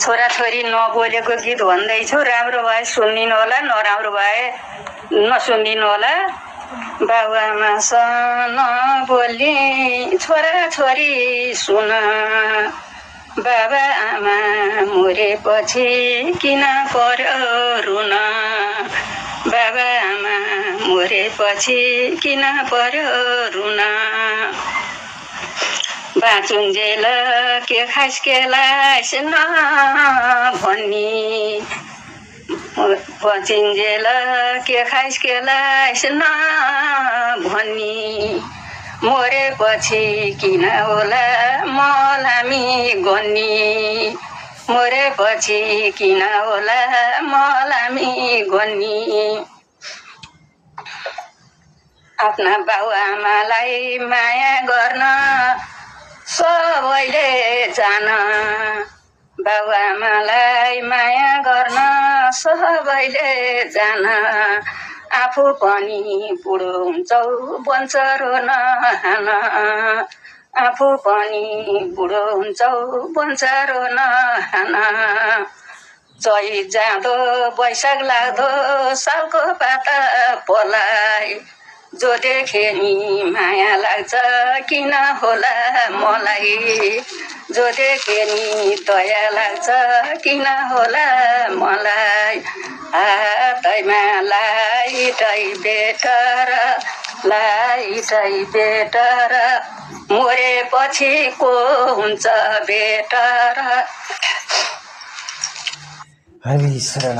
छोराछोरी नबोलेको गीत भन्दैछु, राम्रो भए सुनिदिनु होला, नराम्रो भए नसुनिदिनु होला। बाबुआमासँग नबोली छोराछोरी सुन, बाबाआमा मरेपछि किन पर्यो रुन, बाबाआमा मरेपछि किन पर्यो रुन। बाँचुन्जेल के खाइस के लाइस नभनी, बचिन्जेल के खाइस के लाइस नभनी, मरेपछि किन होला मलामी गनी, मरेपछि किन होला मलामी गनी। आफ्ना बाबुआमालाई माया गर्न सबैले जान, बाबुआमालाई माया गर्न सबैले जान। आफू पनि बुढो हुन्छौ बन्छ रोन हान, आफू पनि बुढो हुन्छौ बन्छ रोन हान। चैत जाँदो वैशाख लाग्दो सालको पाता पलाइ, जो देखे नि माया लाग्छ किन होला मलाई, जो देखे नि दया लाग्छ किन होला मलाई। हातैमा लाइटै बेटर, लाइटै बेटर, मरेपछि को हुन्छ बेटर।